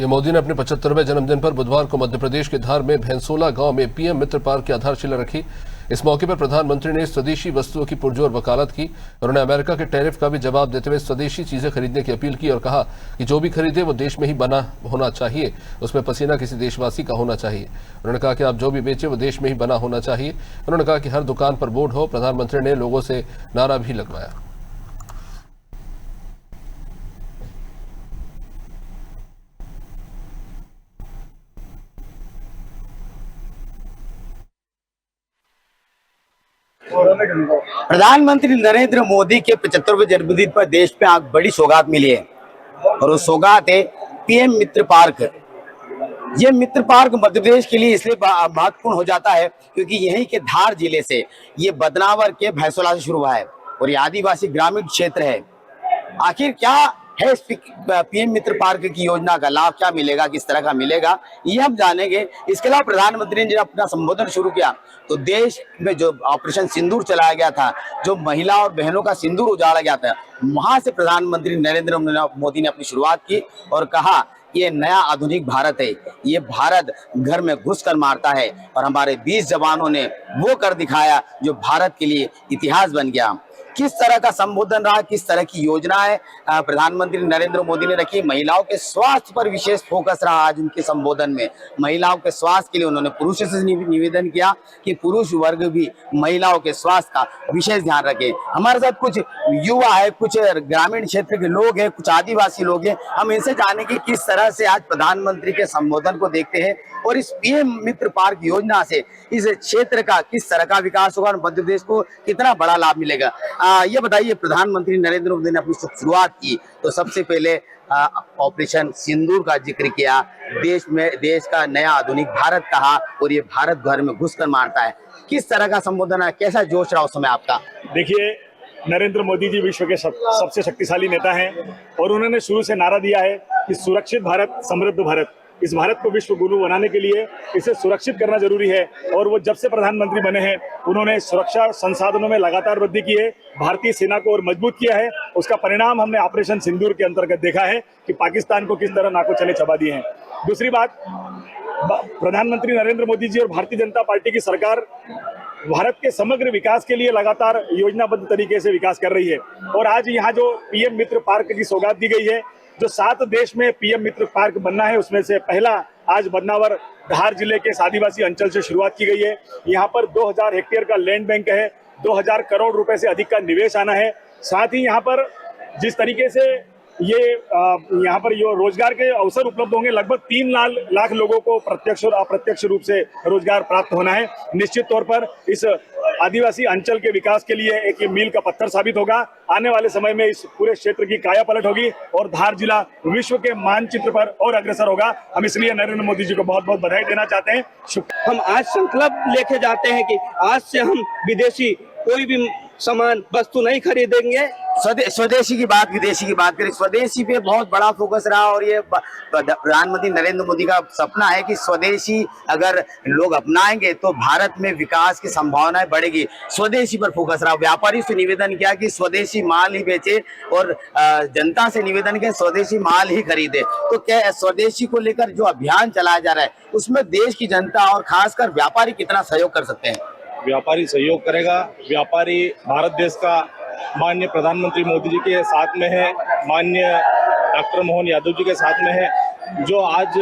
PM Modi ने अपने 75वें जन्मदिन पर बुधवार को मध्य प्रदेश के धार में भैंसोला गांव में पीएम मित्र पार्क की आधारशिला रखी। इस मौके पर प्रधानमंत्री ने स्वदेशी वस्तुओं की पुरजोर वकालत की। उन्होंने अमेरिका के टैरिफ का भी जवाब देते हुए स्वदेशी चीजें खरीदने की अपील की और कहा कि जो भी खरीदे वो देश में ही बना होना चाहिए, उसमें पसीना किसी देशवासी का होना चाहिए। उन्होंने कहा कि आप जो भी बेचे वो देश में ही बना होना चाहिए। उन्होंने कहा कि हर दुकान पर बोर्ड हो। प्रधानमंत्री ने लोगों से नारा भी लगवाया। प्रधानमंत्री नरेंद्र मोदी के 75वें जन्मदिन पर देश में आज बड़ी सौगात मिली है और वो सौगात है पीएम मित्र पार्क। ये मित्र पार्क मध्य प्रदेश के लिए इसलिए महत्वपूर्ण हो जाता है क्योंकि यहीं के धार जिले से ये बदनावर के भैंसोला से शुरू हुआ है और ये आदिवासी ग्रामीण क्षेत्र है। आखिर क्या है इस पीएम मित्र पार्क की योजना का लाभ, क्या मिलेगा, किस तरह का मिलेगा, ये हम जानेंगे। इसके अलावा प्रधानमंत्री ने जब अपना संबोधन शुरू किया तो देश में जो ऑपरेशन सिंदूर चलाया गया था, जो महिला और बहनों का सिंदूर उजाड़ा गया था, वहां से प्रधानमंत्री नरेंद्र मोदी ने अपनी शुरुआत की और कहा ये नया आधुनिक भारत है। ये भारत घर में घुसकर मारता है और हमारे 20 जवानों ने वो कर दिखाया जो भारत के लिए इतिहास बन गया। किस तरह का संबोधन रहा, किस तरह की योजनाएं प्रधानमंत्री नरेंद्र मोदी ने रखी। महिलाओं के स्वास्थ्य पर विशेष फोकस रहा आज उनके संबोधन में। महिलाओं के स्वास्थ्य के लिए उन्होंने पुरुषों से निवेदन किया कि पुरुष वर्ग भी महिलाओं के स्वास्थ्य का विशेष ध्यान रखे। हमारे साथ कुछ युवा है, कुछ ग्रामीण क्षेत्र के लोग हैं, कुछ आदिवासी लोग हैं। हम इनसे जानेंगे किस तरह से आज प्रधानमंत्री के संबोधन को देखते हैं और इस पीएम मित्र पार्क योजना से इस क्षेत्र का किस तरह का विकास होगा और मध्य प्रदेश को कितना बड़ा लाभ मिलेगा। ये बताइए, प्रधानमंत्री नरेंद्र मोदी ने अपनी शुरुआत की तो सबसे पहले ऑपरेशन सिंदूर का जिक्र किया, देश का नया आधुनिक भारत कहा और ये भारत घर में घुसकर मारता है। किस तरह का संबोधन है, कैसा जोश रहा उस समय आपका? देखिए, नरेंद्र मोदी जी विश्व के सबसे शक्तिशाली नेता हैं और उन्होंने शुरू से नारा दिया है कि सुरक्षित भारत, समृद्ध भारत। इस भारत को विश्व गुरु बनाने के लिए इसे सुरक्षित करना जरूरी है और वो जब से प्रधानमंत्री बने हैं उन्होंने सुरक्षा संसाधनों में लगातार वृद्धि की है, भारतीय सेना को और मजबूत किया है। उसका परिणाम हमने ऑपरेशन सिंदूर के अंतर्गत देखा है कि पाकिस्तान को किस तरह नाको चले चबा दिए हैं। दूसरी बात, प्रधानमंत्री नरेंद्र मोदी जी और भारतीय जनता पार्टी की सरकार भारत के समग्र विकास के लिए लगातार योजनाबद्ध तरीके से विकास कर रही है और आज यहाँ जो पीएम मित्र पार्क की सौगात दी गई है, जो 7 देश में पीएम मित्र पार्क बनना है उसमें से पहला आज बदनावर धार जिले के आदिवासी अंचल से शुरुआत की गई है। यहाँ पर 2000 हेक्टेयर का लैंड बैंक है, 2000 करोड़ रुपए से अधिक का निवेश आना है। साथ ही यहाँ पर जिस तरीके से यहाँ पर जो रोजगार के अवसर उपलब्ध होंगे, लगभग 3 लाख लोगों को प्रत्यक्ष और अप्रत्यक्ष रूप से रोजगार प्राप्त होना है। निश्चित तौर पर इस आदिवासी अंचल के विकास के लिए एक मील का पत्थर साबित होगा। आने वाले समय में इस पूरे क्षेत्र की काया पलट होगी और धार जिला विश्व के मानचित्र पर और अग्रसर होगा। हम इसलिए नरेंद्र मोदी जी को बहुत बहुत बधाई देना चाहते हैं। हम आज संकल्प लेके जाते हैं कि आज से हम विदेशी कोई भी सामान वस्तु नहीं खरीदेंगे। स्वदेशी की बात, विदेशी की बात करें, स्वदेशी पे बहुत बड़ा फोकस रहा और ये प्रधानमंत्री नरेंद्र मोदी का सपना है कि स्वदेशी अगर लोग अपनाएंगे तो भारत में विकास की संभावनाएं बढ़ेगी। स्वदेशी पर फोकस रहा। व्यापारी से निवेदन किया कि स्वदेशी माल ही बेचे और जनता से निवेदन किया स्वदेशी माल ही खरीदे। तो क्या स्वदेशी को लेकर जो अभियान चलाया जा रहा है उसमें देश की जनता और खासकर व्यापारी कितना सहयोग कर सकते हैं? व्यापारी सहयोग करेगा। व्यापारी भारत देश का माननीय प्रधानमंत्री मोदी जी के साथ में है, माननीय डॉक्टर मोहन यादव जी के साथ में है। जो आज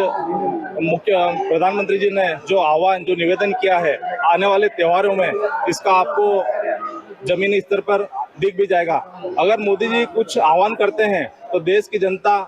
मुख्य प्रधानमंत्री जी ने जो आह्वान, जो निवेदन किया है आने वाले त्योहारों में, इसका आपको जमीनी स्तर पर दिख भी जाएगा। अगर मोदी जी कुछ आह्वान करते हैं तो देश की जनता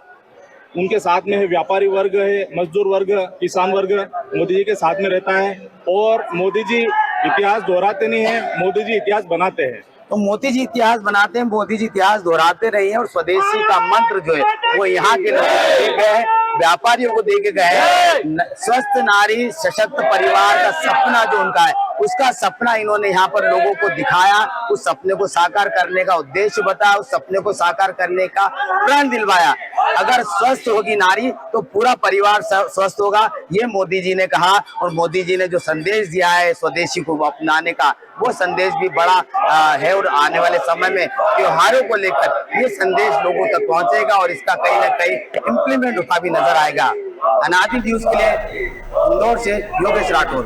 उनके साथ में है। व्यापारी वर्ग है, मजदूर वर्ग, किसान वर्ग मोदी जी के साथ में रहता है और मोदी जी इतिहास दोहराते नहीं है, मोदी जी इतिहास बनाते हैं। तो मोदी जी इतिहास बनाते हैं, मोदी जी इतिहास दोहराते रहे हैं और स्वदेशी का मंत्र जो है वो यहाँ के लोगों को दे गए, व्यापारियों को दे के गए। स्वस्थ नारी सशक्त परिवार का सपना जो उनका है, उसका सपना इन्होंने यहाँ पर लोगों को दिखाया, उस सपने को साकार करने का उद्देश्य बताया, उस सपने को साकार करने का प्रण दिलवाया। अगर स्वस्थ होगी नारी तो पूरा परिवार स्वस्थ होगा, ये मोदी जी ने कहा। और मोदी जी ने जो संदेश दिया है स्वदेशी को अपनाने का, वो संदेश भी बड़ा है और आने वाले समय में त्योहारों को लेकर ये संदेश लोगों तक पहुंचेगा और इसका कहीं ना कहीं इम्प्लीमेंट होता भी नजर आएगा। अनादि न्यूज के लिए इंदौर से योगेश राठौर।